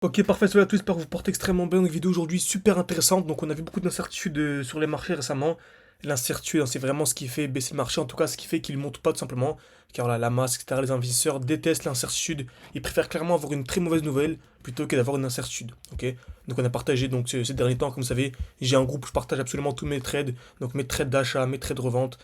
Ok, parfait, salut à tous, j'espère que vous portez extrêmement bien. Une vidéo aujourd'hui super intéressante. Donc, on a vu beaucoup d'incertitudes sur les marchés récemment. L'incertitude, hein, c'est vraiment ce qui fait baisser le marché, en tout cas, ce qui fait qu'il ne monte pas tout simplement. Car la masse, etc., les investisseurs détestent l'incertitude. Ils préfèrent clairement avoir une très mauvaise nouvelle plutôt que d'avoir une incertitude. Ok, donc, on a partagé donc, ces derniers temps, comme vous savez, j'ai un groupe où je partage absolument tous mes trades. Donc, mes trades d'achat, mes trades de revente,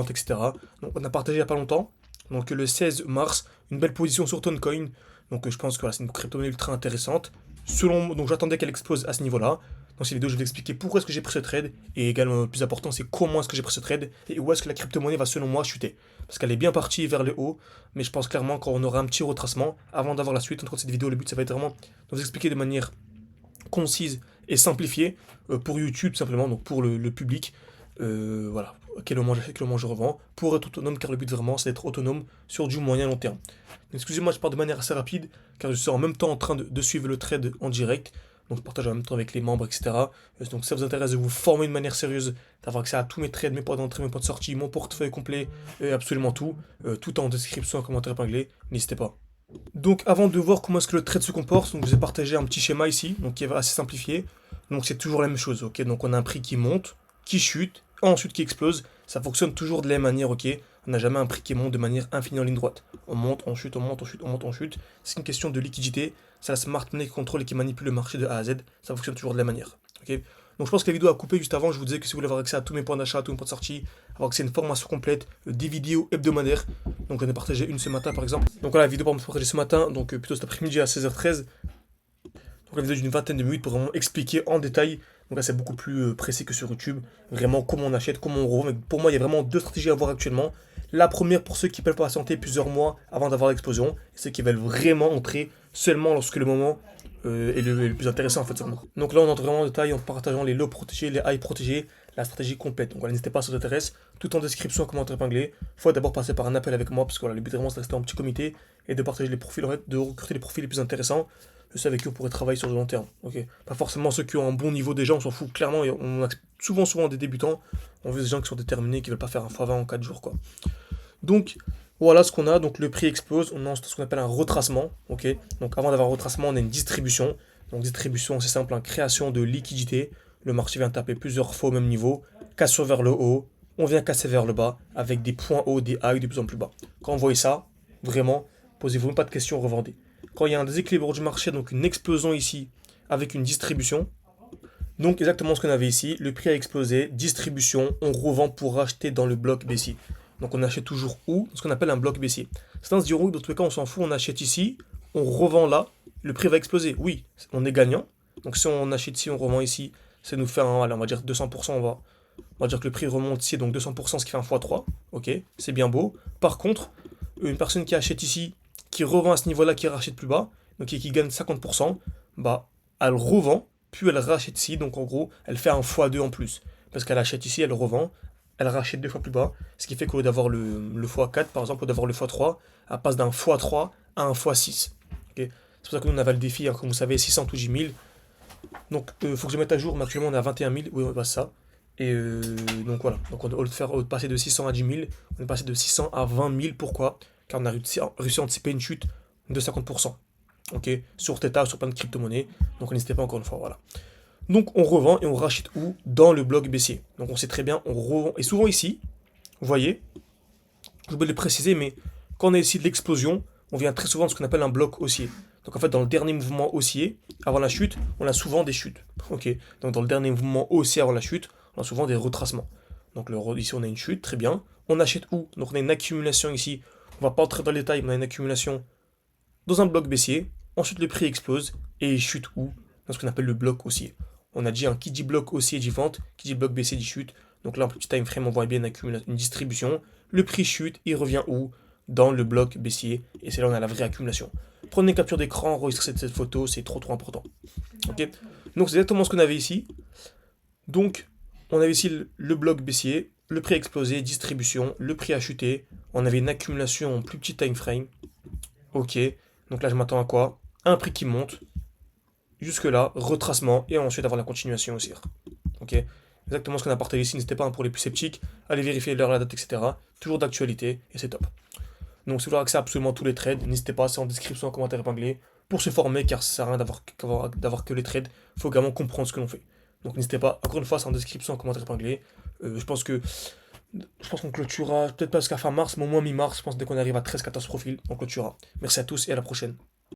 etc. Donc, on a partagé il n'y a pas longtemps. Donc, le 16 mars, une belle position sur Toncoin. Donc je pense que voilà, c'est une crypto-monnaie ultra intéressante. Donc j'attendais qu'elle explose à ce niveau-là. Dans cette vidéo, je vais expliquer pourquoi est-ce que j'ai pris ce trade. Et également, le plus important, c'est comment est-ce que j'ai pris ce trade. Et où est-ce que la crypto-monnaie va, selon moi, chuter. Parce qu'elle est bien partie vers le haut. Mais je pense clairement qu'on aura un petit retracement avant d'avoir la suite. Entre cette vidéo, le but, ça va être vraiment de vous expliquer de manière concise et simplifiée pour YouTube, simplement, donc pour le public. Voilà, à quel moment j'achète, quel moment je revends. Pour être autonome, car le but vraiment, c'est d'être autonome sur du moyen long terme. Excusez-moi, je pars de manière assez rapide, car je suis en même temps en train de suivre le trade en direct. Donc je partage en même temps avec les membres, etc. Donc si ça vous intéresse de vous former de manière sérieuse, d'avoir accès à tous mes trades, mes points d'entrée, mes points de sortie, mon portefeuille complet, absolument tout, tout en description, en commentaire épinglé, n'hésitez pas. Donc avant de voir comment est-ce que le trade se comporte, donc je vous ai partagé un petit schéma ici, donc qui est assez simplifié. Donc c'est toujours la même chose, ok. Donc on a un prix qui monte, qui chute, ensuite qui explose. Ça fonctionne toujours de la même manière, ok. On n'a jamais un prix qui monte de manière infinie en ligne droite. On monte, on chute, on monte, on chute, on monte, on chute. C'est une question de liquidité. C'est la smart money qui contrôle et qui manipule le marché de A à Z. Ça fonctionne toujours de la même manière, ok. Donc je pense que la vidéo a coupé juste avant. Je vous disais que si vous voulez avoir accès à tous mes points d'achat, à tous mes points de sortie, avoir accès à une formation complète, des vidéos hebdomadaires. Donc j'en ai partagé une ce matin par exemple. Donc voilà, la vidéo pour me partager ce matin, donc plutôt cet après-midi à 16h13. Donc la vidéo d'une vingtaine de minutes pour vraiment expliquer en détail. Donc là c'est beaucoup plus précis que sur YouTube. Vraiment comment on achète, comment on revend. Mais pour moi il y a vraiment deux stratégies à voir actuellement. La première pour ceux qui peuvent patienter plusieurs mois avant d'avoir l'explosion. Et ceux qui veulent vraiment entrer seulement lorsque le moment est le plus intéressant en fait seulement. Donc là on entre vraiment en détail en partageant les lows protégés, les highs protégés, la stratégie complète. Donc voilà, n'hésitez pas si ça vous intéresse, tout en description, commentaire épinglé. Faut d'abord passer par un appel avec moi parce que voilà, le but vraiment c'est de rester en petit comité et de partager les profils, en fait, de recruter les profils les plus intéressants. Ceux avec qui on pourrait travailler sur le long terme. Ok. Pas forcément ceux qui ont un bon niveau déjà, on s'en fout clairement. On a souvent des débutants. On veut des gens qui sont déterminés, qui veulent pas faire un x20 en 4 jours quoi. Donc voilà ce qu'on a. Donc le prix explose. On a ce qu'on appelle un retracement. Ok. Donc avant d'avoir un retracement, on a une distribution. Donc distribution, c'est simple, hein, création de liquidité. Le marché vient taper plusieurs fois au même niveau, cassure vers le haut, on vient casser vers le bas, avec des points hauts, des highs de plus en plus bas. Quand vous voyez ça, vraiment, posez-vous même pas de questions, revendez. Quand il y a un déséquilibre du marché, donc une explosion ici, avec une distribution, donc exactement ce qu'on avait ici, le prix a explosé, distribution, on revend pour racheter dans le bloc baissier. Donc on achète toujours où? Dans ce qu'on appelle un bloc baissier. Certains se diront, dans tous les cas on s'en fout, on achète ici, on revend là, le prix va exploser. Oui, on est gagnant. Donc si on achète ici, on revend ici, ça nous fait un, allez, on va dire 200%, on va dire que le prix remonte ici, donc 200%, ce qui fait un x3. Ok, c'est bien beau. Par contre, une personne qui achète ici, qui revend à ce niveau-là, qui rachète plus bas, donc qui gagne 50%, bah elle revend, puis elle rachète ici, donc en gros, elle fait un x2 en plus. Parce qu'elle achète ici, elle revend, elle rachète deux fois plus bas, ce qui fait qu'au lieu d'avoir le x4, par exemple, au lieu d'avoir le x3, elle passe d'un x3 à un x6. Ok. C'est pour ça que nous on avait le défi, hein, comme vous savez, 600 ou 10 000. Donc il faut que je mette à jour, mais actuellement on est à 21 000, oui, bah, ça. Et donc voilà, donc au lieu de passer de 600 à 10 000, on est passé de 600 à 20 000, pourquoi? Car on a réussi à anticiper une chute de 50%. Ok, sur Theta, sur plein de crypto-monnaies. Donc n'hésitez pas encore une fois, voilà. Donc on revend et on rachète où? Dans le bloc baissier. Donc on sait très bien, on revend. Et souvent ici, vous voyez, je vais le préciser, mais quand on a ici de l'explosion, on vient très souvent de ce qu'on appelle un bloc haussier. Donc en fait, dans le dernier mouvement haussier, avant la chute, on a souvent des chutes. Ok. Donc dans le dernier mouvement haussier avant la chute, on a souvent des retracements. Donc ici, on a une chute, très bien. On achète où? Donc on a une accumulation ici. On va pas entrer dans le détail, mais on a une accumulation dans un bloc baissier. Ensuite, le prix explose et il chute où? Dans ce qu'on appelle le bloc haussier. On a dit un qui dit bloc haussier dit vente, qui dit bloc baissier dit chute. Donc là, en petit time frame, on voit bien une distribution. Le prix chute, il revient où? Dans le bloc baissier. Et c'est là où on a la vraie accumulation. Prenez une capture d'écran, enregistrez cette photo, c'est trop important. Ok. Donc c'est exactement ce qu'on avait ici. Donc on avait ici le bloc baissier, le prix a explosé, distribution, le prix a chuté. On avait une accumulation en plus petit time frame. Ok. Donc là je m'attends à quoi? Un prix qui monte. Jusque là, retracement et ensuite avoir la continuation aussi. Ok. Exactement ce qu'on a partagé ici. N'hésitez pas, hein, pour les plus sceptiques, allez vérifier l'heure, la date, etc. Toujours d'actualité et c'est top. Donc si vous voulez accès à absolument tous les trades, n'hésitez pas, c'est en description, en commentaire épinglé. pour se former, car ça sert à rien d'avoir que les trades, il faut également comprendre ce que l'on fait. Donc n'hésitez pas, encore une fois, c'est en description, en commentaire épinglé. Je pense que je pense qu'on clôturera, peut-être pas jusqu'à fin mars, mais au moins mi-mars, je pense dès qu'on arrive à 13-14 profils, on clôturera. Merci à tous et à la prochaine.